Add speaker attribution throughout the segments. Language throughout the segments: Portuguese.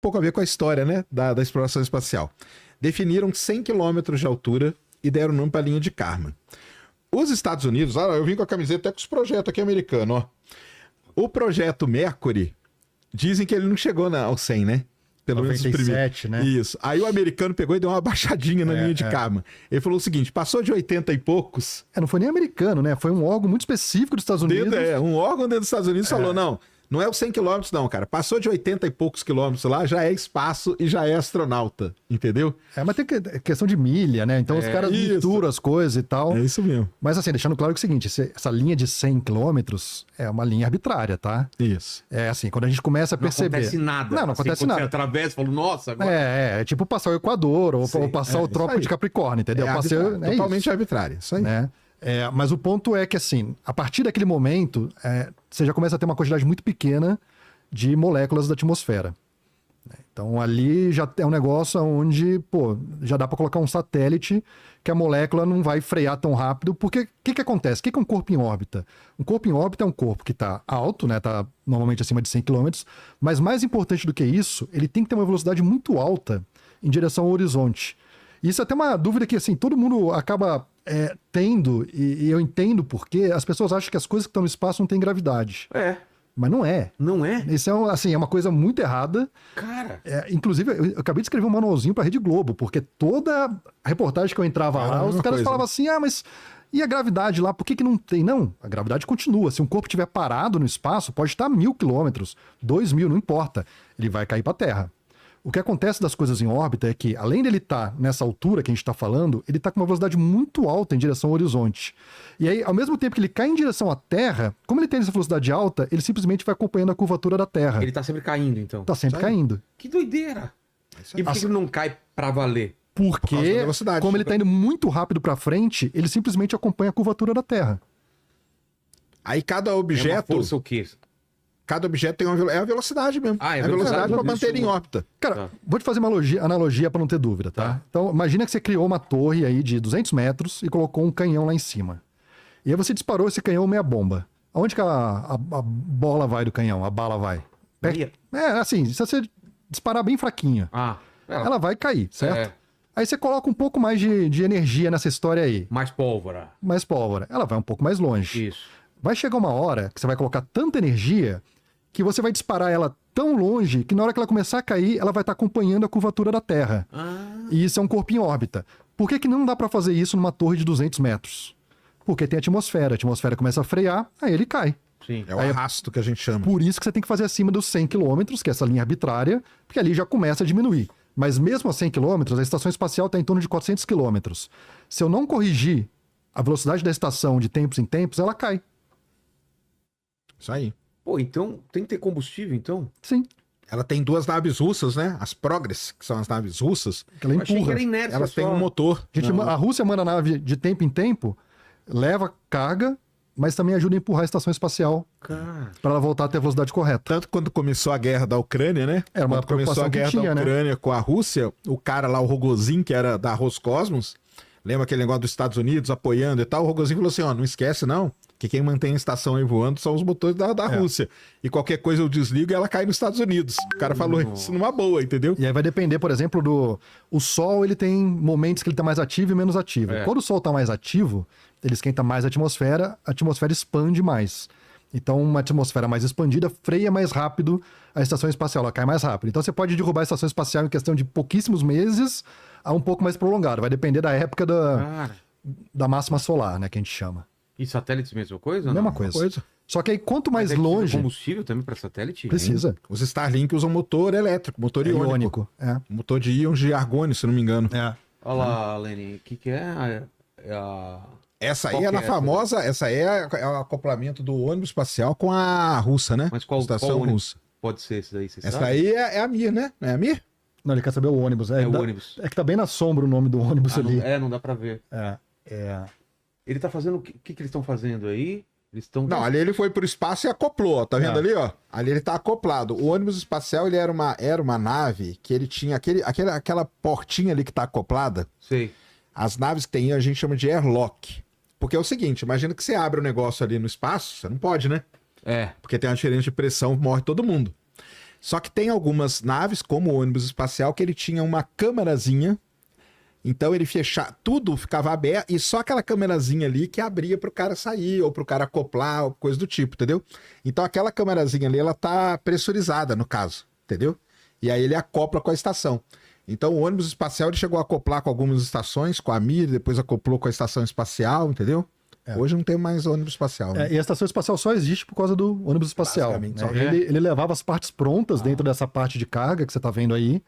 Speaker 1: pouco a ver com a história, né, da exploração espacial. Definiram 100 quilômetros de altura e deram o nome para a linha de Kármán. Os Estados Unidos, eu vim com a camiseta até com os projetos aqui americanos, ó. O projeto Mercury, dizem que ele não chegou ao 100, né? Pelo menos os primeiros.
Speaker 2: Né?
Speaker 1: Isso. Aí o americano pegou e deu uma baixadinha na linha de Kármán. Ele falou o seguinte, passou de 80 e poucos...
Speaker 2: Não foi nem americano, né? Foi um órgão muito específico dos Estados Unidos.
Speaker 1: Um órgão dentro dos Estados Unidos falou, não é os 100 quilômetros não, cara. Passou de 80 e poucos quilômetros lá, já é espaço e já é astronauta, entendeu?
Speaker 2: Mas tem questão de milha, né? Então os caras misturam as coisas e tal.
Speaker 1: É isso mesmo.
Speaker 2: Mas assim, deixando claro que é o seguinte, essa linha de 100 quilômetros é uma linha arbitrária, tá?
Speaker 1: Isso.
Speaker 2: É assim, quando a gente começa a perceber...
Speaker 3: Não acontece nada.
Speaker 2: Não acontece nada.
Speaker 3: Você atravessa e fala, nossa... Agora...
Speaker 2: É tipo passar o Equador ou passar o Trópico de Capricórnio, entendeu?
Speaker 1: Totalmente arbitrário, isso aí.
Speaker 2: Né? Mas o ponto é que, assim, a partir daquele momento, você já começa a ter uma quantidade muito pequena de moléculas da atmosfera. Então, ali já é um negócio onde, já dá para colocar um satélite que a molécula não vai frear tão rápido, porque o que acontece? O que é um corpo em órbita? Um corpo em órbita é um corpo que está alto, né? Está normalmente acima de 100 km, mas mais importante do que isso, ele tem que ter uma velocidade muito alta em direção ao horizonte. Isso é até uma dúvida que, assim, todo mundo acaba tendo, e eu entendo porque as pessoas acham que as coisas que estão no espaço não têm gravidade. Mas não é.
Speaker 3: Não é?
Speaker 2: Isso é uma coisa muito errada.
Speaker 3: Cara.
Speaker 2: Inclusive, eu acabei de escrever um manualzinho para a Rede Globo, porque toda a reportagem que eu entrava lá, os caras falavam assim, mas e a gravidade lá, por que não tem? Não, a gravidade continua. Se um corpo estiver parado no espaço, pode estar 1.000 quilômetros, 2.000, não importa. Ele vai cair para a Terra. O que acontece das coisas em órbita é que, além dele estar nessa altura que a gente está falando, ele está com uma velocidade muito alta em direção ao horizonte. E aí, ao mesmo tempo que ele cai em direção à Terra, como ele tem essa velocidade alta, ele simplesmente vai acompanhando a curvatura da Terra.
Speaker 3: Ele está sempre caindo, então.
Speaker 2: Está sempre caindo.
Speaker 3: Que doideira! E por que ele não cai para valer?
Speaker 2: Porque, como ele está indo muito rápido para frente, ele simplesmente acompanha a curvatura da Terra.
Speaker 1: Aí cada objeto...
Speaker 3: É uma força o quê?
Speaker 1: Cada objeto tem a velocidade mesmo.
Speaker 3: É
Speaker 1: a velocidade para manter ele em órbita.
Speaker 2: Cara, vou te fazer uma analogia para não ter dúvida, tá? Então, imagina que você criou uma torre aí de 200 metros e colocou um canhão lá em cima. E aí você disparou esse canhão meia bomba. Aonde que a bola vai do canhão? A bala vai? Assim, se você disparar bem fraquinho, ela vai cair, certo? Aí você coloca um pouco mais de energia nessa história aí.
Speaker 3: Mais pólvora.
Speaker 2: Mais pólvora. Ela vai um pouco mais longe.
Speaker 3: Isso.
Speaker 2: Vai chegar uma hora que você vai colocar tanta energia que você vai disparar ela tão longe que na hora que ela começar a cair, ela vai estar acompanhando a curvatura da Terra. E isso é um corpo em órbita. Por que não dá para fazer isso numa torre de 200 metros? Porque tem atmosfera. A atmosfera começa a frear, aí ele cai.
Speaker 3: Sim.
Speaker 1: É o arrasto que a gente chama.
Speaker 2: Por isso que você tem que fazer acima dos 100 km, que é essa linha arbitrária, porque ali já começa a diminuir. Mas mesmo a 100 km, a estação espacial está em torno de 400 km. Se eu não corrigir a velocidade da estação de tempos em tempos, ela cai.
Speaker 1: Isso aí.
Speaker 3: Então tem que ter combustível, então?
Speaker 2: Sim.
Speaker 1: Ela tem 2 naves russas, né? As Progress, que são as naves russas.
Speaker 2: Que ela empurra.
Speaker 3: Achei que era inércia.
Speaker 1: Elas têm um motor.
Speaker 2: A Rússia manda a nave de tempo em tempo, leva carga, mas também ajuda a empurrar a estação espacial para ela voltar a ter a velocidade correta.
Speaker 1: Tanto quando começou a guerra da Ucrânia, né?
Speaker 2: Era uma
Speaker 1: quando começou a guerra da Ucrânia com a Rússia, o cara lá, o Rogozin, que era da Roscosmos, lembra aquele negócio dos Estados Unidos apoiando e tal? O Rogozin falou assim, não esquece não, que quem mantém a estação aí voando são os motores da Rússia. E qualquer coisa eu desligo e ela cai nos Estados Unidos. O cara falou isso numa boa, entendeu?
Speaker 2: E aí vai depender, por exemplo, o Sol, ele tem momentos que ele tá mais ativo e menos ativo. Quando o Sol tá mais ativo, ele esquenta mais a atmosfera expande mais. Então, uma atmosfera mais expandida freia mais rápido a estação espacial, ela cai mais rápido. Então, você pode derrubar a estação espacial em questão de pouquíssimos meses a um pouco mais prolongado. Vai depender da época da máxima solar, né, que a gente chama.
Speaker 3: E satélites, mesma coisa?
Speaker 2: Mesma coisa. Só que aí, quanto mais longe...
Speaker 3: combustível também para satélite?
Speaker 2: Precisa.
Speaker 1: Os Starlink usam motor elétrico, motor iônico. Motor de íons de argônio, se não me engano.
Speaker 3: Olha lá, Leni, o que é
Speaker 1: Essa aí é na famosa... Essa aí é o acoplamento do ônibus espacial com a russa, né?
Speaker 3: Mas qual
Speaker 1: estação russa?
Speaker 3: Pode ser esse daí, você
Speaker 1: Essa
Speaker 3: sabe?
Speaker 1: aí é a Mir, né? Não é a Mir?
Speaker 2: Não, ele quer saber o ônibus.
Speaker 3: É o ônibus.
Speaker 2: É que tá bem na sombra o nome do ônibus ali.
Speaker 3: Não dá pra ver. Ele tá fazendo... O que eles estão fazendo aí? Eles estão...
Speaker 1: Não, ali ele foi pro espaço e acoplou, ó. Tá vendo ali, ó? Ali ele tá acoplado. O ônibus espacial, ele era uma nave que ele tinha aquela portinha ali que tá acoplada.
Speaker 3: Sei.
Speaker 1: As naves que tem, a gente chama de airlock. Porque é o seguinte, imagina que você abre um negócio ali no espaço, você não pode, né?
Speaker 3: É.
Speaker 1: Porque tem uma diferença de pressão, morre todo mundo. Só que tem algumas naves, como o ônibus espacial, que ele tinha uma câmerazinha. Então ele fechava, tudo ficava aberto e só aquela câmerazinha ali que abria pro cara sair ou pro cara acoplar, ou coisa do tipo, entendeu? Então aquela câmerazinha ali, ela tá pressurizada no caso, entendeu? E aí ele acopla com a estação. Então o ônibus espacial ele chegou a acoplar com algumas estações, com a Mir, depois acoplou com a estação espacial, entendeu? Hoje não tem mais ônibus espacial. Né?
Speaker 2: E a estação espacial só existe por causa do ônibus espacial. Né?
Speaker 1: Só.
Speaker 2: Ele levava as partes prontas dentro dessa parte de carga que você tá vendo aí.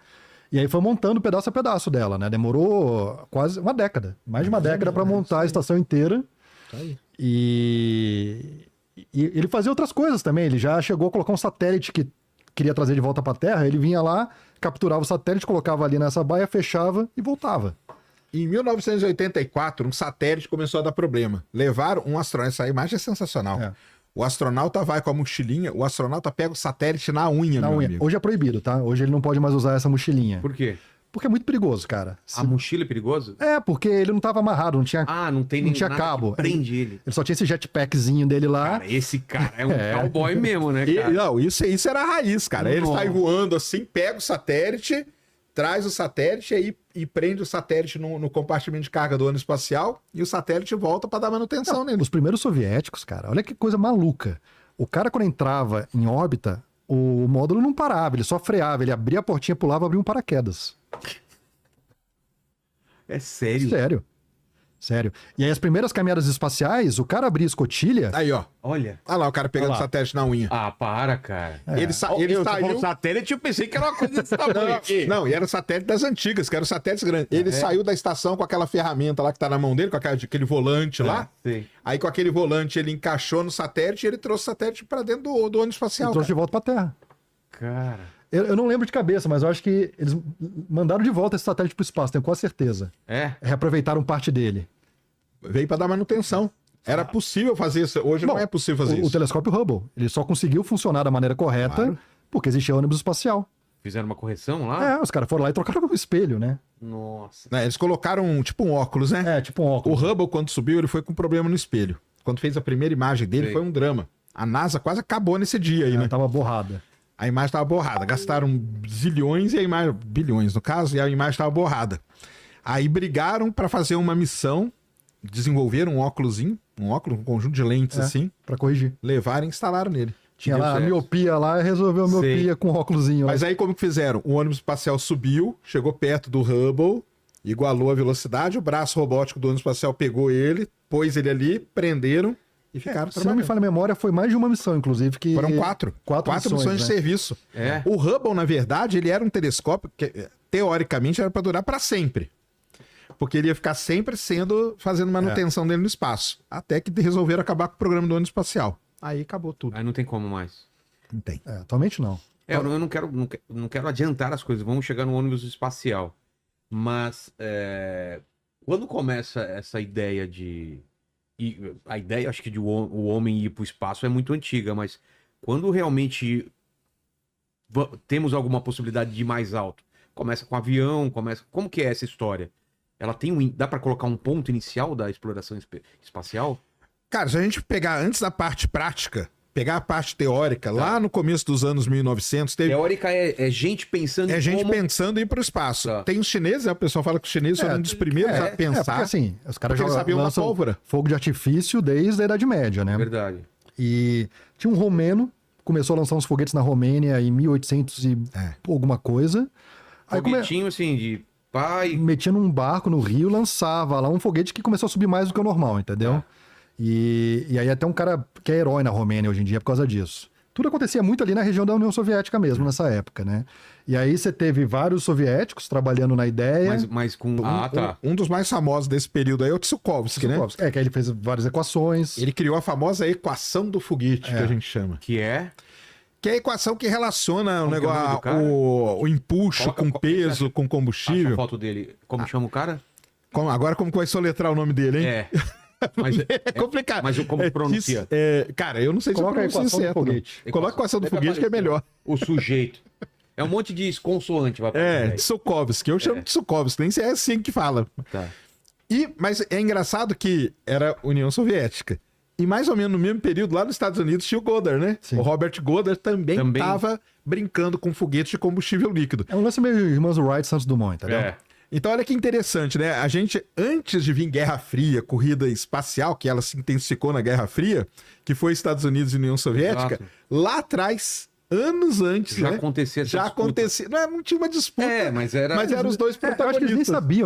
Speaker 2: E aí foi montando pedaço a pedaço dela, né? Demorou quase uma década. Mais de uma década para montar a estação inteira. E ele fazia outras coisas também. Ele já chegou a colocar um satélite que queria trazer de volta para a Terra. Ele vinha lá, capturava o satélite, colocava ali nessa baia, fechava e voltava.
Speaker 1: Em 1984, um satélite começou a dar problema. Levaram um astronauta. Essa imagem é sensacional. O astronauta vai com a mochilinha, o astronauta pega o satélite na unha, meu amigo.
Speaker 2: Hoje é proibido, tá? Hoje ele não pode mais usar essa mochilinha.
Speaker 3: Por quê?
Speaker 2: Porque é muito perigoso, cara.
Speaker 3: A mochila é perigosa?
Speaker 2: Porque ele não tava amarrado, não tinha,
Speaker 3: não tinha nada
Speaker 2: cabo.
Speaker 3: Que prende ele.
Speaker 2: Ele só tinha esse jetpackzinho dele lá.
Speaker 3: Cara, esse cara é um cowboy mesmo, né, cara?
Speaker 1: Não, isso era a raiz, cara. Ele sai voando assim, pega o satélite, traz o satélite e prende o satélite no compartimento de carga do ônibus espacial e o satélite volta para dar manutenção nele.
Speaker 2: Os primeiros soviéticos, cara, olha que coisa maluca. O cara, quando entrava em órbita, o módulo não parava, ele só freava, ele abria a portinha, pulava, abria um paraquedas.
Speaker 3: É sério?
Speaker 2: Sério. E aí as primeiras caminhadas espaciais, o cara abria a escotilha...
Speaker 1: Aí, ó.
Speaker 3: Olha.
Speaker 1: Olha lá o cara pegando o satélite na unha.
Speaker 3: Para, cara.
Speaker 1: Ele saiu...
Speaker 3: satélite, eu pensei que era uma coisa desse tamanho aqui.
Speaker 1: Não, e era o satélite das antigas, que era o satélite grande. Ele saiu da estação com aquela ferramenta lá que tá na mão dele, com aquele volante lá.
Speaker 3: Sim.
Speaker 1: Aí com aquele volante ele encaixou no satélite e ele trouxe o satélite pra dentro do ônibus espacial.
Speaker 2: E trouxe de volta pra Terra.
Speaker 3: Cara...
Speaker 2: Eu não lembro de cabeça, mas eu acho que eles mandaram de volta esse satélite pro espaço, tenho quase certeza. Reaproveitaram parte dele.
Speaker 1: Veio para dar manutenção. Era possível fazer isso. Hoje não é possível fazer isso.
Speaker 2: O telescópio Hubble, ele só conseguiu funcionar da maneira correta porque existia ônibus espacial.
Speaker 3: Fizeram uma correção lá?
Speaker 2: Os caras foram lá e trocaram o espelho, né?
Speaker 3: Nossa.
Speaker 1: Eles colocaram tipo um óculos, né?
Speaker 2: Tipo um óculos.
Speaker 1: O Hubble, quando subiu, ele foi com problema no espelho. Quando fez a primeira imagem dele, foi um drama. A NASA quase acabou nesse dia aí, né?
Speaker 2: Tava borrada.
Speaker 1: A imagem estava borrada. Gastaram zilhões e a imagem... Bilhões, no caso, e a imagem estava borrada. Aí brigaram para fazer uma missão, desenvolveram um óculosinho, um conjunto de lentes assim.
Speaker 2: Para corrigir.
Speaker 1: Levaram e instalaram nele.
Speaker 2: Tinha lá a miopia lá e resolveu a miopia com o óculosinho.
Speaker 1: Mas aí como que fizeram? O ônibus espacial subiu, chegou perto do Hubble, igualou a velocidade, o braço robótico do ônibus espacial pegou ele, pôs ele ali, prenderam e ficaram
Speaker 2: se não me falha a memória, foi mais de uma missão, inclusive. Que...
Speaker 1: Foram quatro missões de serviço. O Hubble, na verdade, ele era um telescópio que, teoricamente, era para durar para sempre. Porque ele ia ficar sempre fazendo manutenção dele no espaço. Até que resolveram acabar com o programa do ônibus espacial. Aí acabou tudo.
Speaker 3: Aí não tem como mais.
Speaker 1: Não tem.
Speaker 2: Atualmente não.
Speaker 3: Eu não quero adiantar as coisas. Vamos chegar no ônibus espacial. Mas quando começa essa ideia de... a ideia, acho que de o homem ir para o espaço é muito antiga, mas quando realmente temos alguma possibilidade de ir mais alto, começa com avião, como que é essa história? Ela tem dá para colocar um ponto inicial da exploração espacial?
Speaker 1: Cara, se a gente pegar antes da parte prática, pegar a parte teórica, lá no começo dos anos 1900...
Speaker 3: Teórica é gente pensando
Speaker 1: pensando em ir para o espaço. Tem os chineses, né? O pessoal fala que os chineses foram um dos primeiros a pensar.
Speaker 2: Porque assim, os caras já
Speaker 1: sabiam da pólvora.
Speaker 2: Fogo de artifício desde a Idade Média, né?
Speaker 3: Verdade.
Speaker 2: E tinha um romeno, começou a lançar uns foguetes na Romênia em 1800 e alguma coisa.
Speaker 3: Foguetinho assim, de pai...
Speaker 2: Metia num barco no rio, lançava lá um foguete que começou a subir mais do que o normal, entendeu? E aí até um cara que é herói na Romênia hoje em dia por causa disso. Tudo acontecia muito ali na região da União Soviética mesmo, nessa época, né? E aí você teve vários soviéticos trabalhando na ideia.
Speaker 3: Mas com...
Speaker 1: Um dos mais famosos desse período aí é o Tsiolkovsky, né?
Speaker 2: Que aí ele fez várias equações.
Speaker 1: Ele criou a famosa equação do foguete, que a gente chama.
Speaker 3: Que é
Speaker 1: a equação que relaciona o empuxo com peso, com combustível.
Speaker 3: Acha a foto dele. Como chama o cara?
Speaker 1: Agora como que vai soletrar o nome dele, hein?
Speaker 3: Mas
Speaker 1: é complicado.
Speaker 3: Mas como pronuncia?
Speaker 1: Cara, eu não sei se eu pronuncio certo. Coloca a equação do foguete que é melhor.
Speaker 3: O sujeito. É um monte de consoante.
Speaker 1: Tsiolkovsky. Eu chamo de Tsiolkovsky. Nem sei é assim que fala.
Speaker 3: Tá.
Speaker 1: Mas é engraçado que era União Soviética. E mais ou menos no mesmo período, lá nos Estados Unidos, tinha o Goddard, né?
Speaker 2: Sim.
Speaker 1: O Robert Goddard também estava brincando com foguetes de combustível líquido.
Speaker 2: É um lance meio Irmãos Wright, Santos Dumont, entendeu?
Speaker 3: É.
Speaker 1: Então, olha que interessante, né? A gente, antes de vir Guerra Fria, corrida espacial, que ela se intensificou na Guerra Fria, que foi Estados Unidos e União Soviética,
Speaker 3: Exato.
Speaker 1: lá atrás, anos antes,
Speaker 3: Já
Speaker 1: né?
Speaker 3: acontecia essa
Speaker 1: Já
Speaker 3: disputa.
Speaker 1: acontecia. Não, não tinha uma disputa,
Speaker 3: É, mas era...
Speaker 1: mas eram os dois
Speaker 2: É, eu acho que eles nem
Speaker 1: protagonistas.
Speaker 2: sabiam